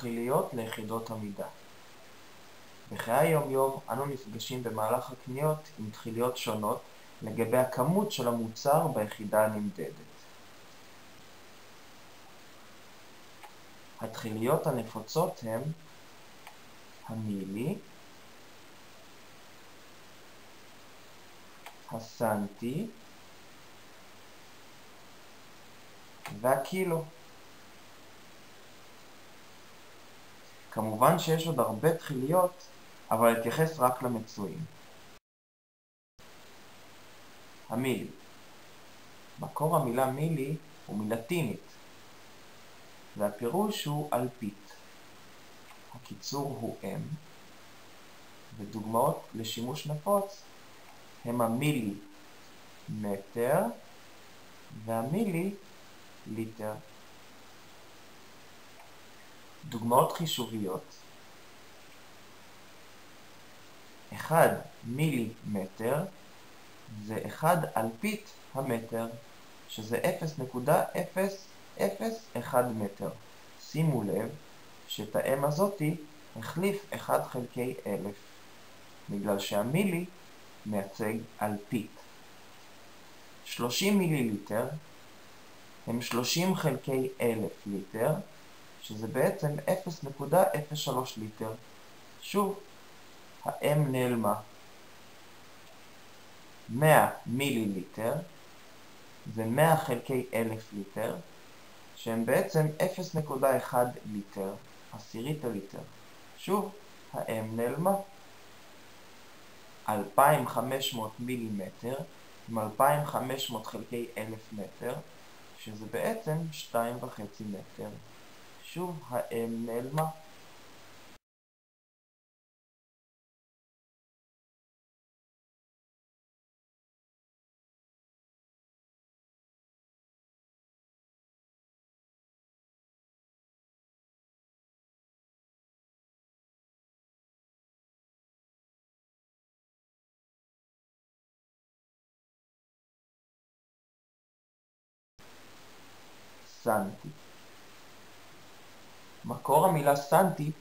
תחיליות ליחידות המידה. בחיי היום-יום אנו נפגשים במהלך הקניות עם תחיליות שונות לגבי הכמות של המוצר ביחידה הנמדדת. התחיליות הנפוצות הן המילי, הסנטי והקילו. כמובן שיש עוד הרבה תחיליות, אבל אתייחס רק למצויים. המילי. מקור המילה מילי הוא מלטינית, והפירוש הוא אלפית. הקיצור הוא M, ודוגמאות לשימוש נפוץ הם המילי מטר והמילי ליטר. דוגמאות חישוביות: 1 מילימטר זה 1 אלפית המטר, שזה 0.001 מטר. שימו לב שאת ה-M הזאתי החליף 1 חלקי 1000, בגלל שהמילי מייצג אלפית. 30 מיליליטר הם 30 חלקי 1000 ליטר, שזה בעצם 0.03 ליטר. שוב, ה-M נעלמה. 100 מיליליטר זה 100 חלקי 1000 ליטר, שהם בעצם 0.1 ליטר, עשירית הליטר. שוב, ה-M נעלמה. 2500 מילימטר עם 2500 חלקי 1000 מטר, שזה בעצם 2.5 מטר. שוב, ה-M נעלמה. סנטי. מקור המילה סנטי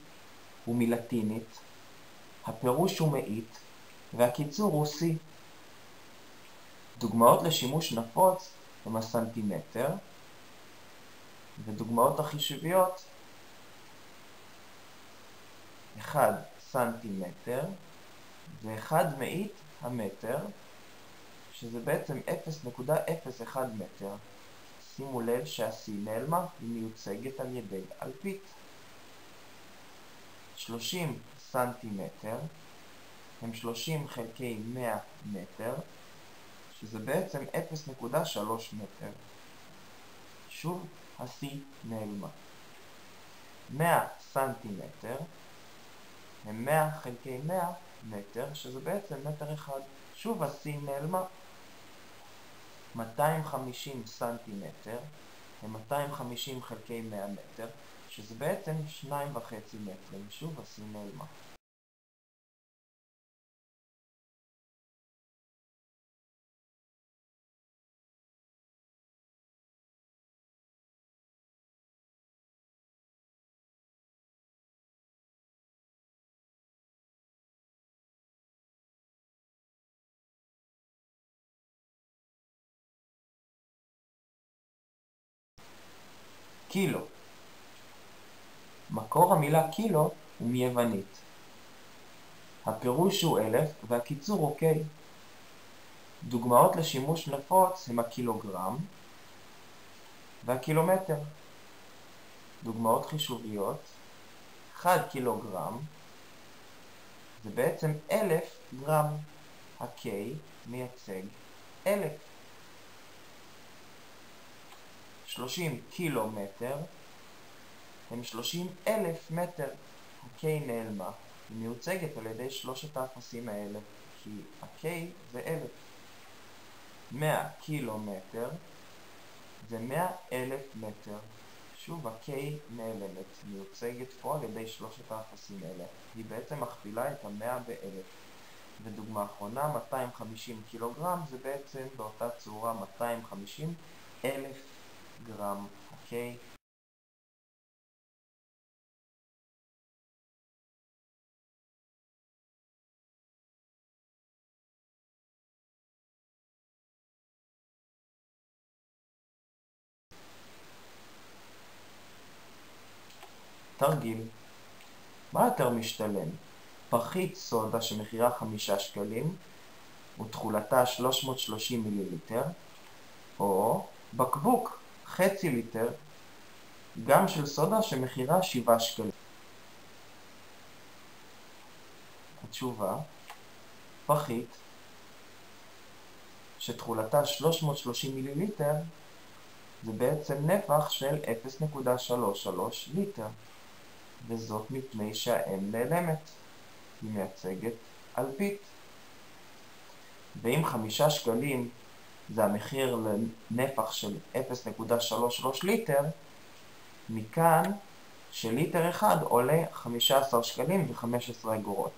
הוא מלטינית, הפירוש הוא מאית, והקיצור הוא C. דוגמאות לשימוש נפוץ הם הסנטימטר, ודוגמאות החישוביות: 1 סנטימטר זה 1 מאית המטר, שזה בעצם 0.01 מטר. שימו לב שה-C נעלמה, היא מיוצגת על ידי אלפית. 30 סנטימטר הם 30 חלקי 100 מטר, שזה בעצם 0.3 מטר. שוב, ה-C נעלמה. 100 סנטימטר הם 100 חלקי 100 מטר, שזה בעצם מטר אחד. שוב, ה-C נעלמה. 250 סנטימטר הם 250 חלקי 100 מטר, שזה בעצם 2.5 מטרים. שוב, ה-C נעלמה. קילו. מקור המילה קילו הוא מיוונית. הפירוש הוא 1000 והקיצור הוא K. דוגמאות לשימוש נפוץ הם הקילוגרם והקילומטר. דוגמאות חישוביות: 1 קילוגרם זה בעצם 1000 גרם. ה-K מייצג 1000. 30 קילומטר הם 30,000 מטר. ה-K נעלמה, היא מיוצגת על ידי שלושת האפסים האלה, כי ה-K זה 1000. 100 קילומטר זה 100,000 מטר. שוב, ה-K נעלמת, מיוצגת פה על ידי שלושת האפסים האלה. היא בעצם מכפילה את ה-100 ב-1000. ודוגמה אחרונה, 250 קילוגרם זה בעצם באותה צורה 250,000 גרם. ה-K תרגיל. מה יותר משתלם? פחית סודה שמחירה 5 שקלים ותכולתה 330 מיליליטר, או בקבוק חצי ליטר גם של סודה שמחירה 7 שקלים. התשובה, פחית שתכולתה 330 מיליליטר זה בעצם נפח של 0.33 ליטר, וזאת מפני שהאם נעלמת, היא מייצגת אלפית. ואם 5 שקלים זה המחיר לנפח של 0.33 ליטר, מכאן שליטר אחד עולה 15 שקלים ו-15 אגורות.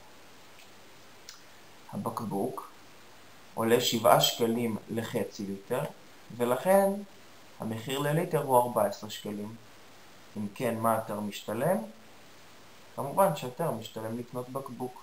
הבקבוק עולה 7 שקלים לחצי ליטר, ולכן המחיר לליטר הוא 14 שקלים. אם כן, מה יותר משתלם? כמובן שיותר משתלם לקנות בקבוק.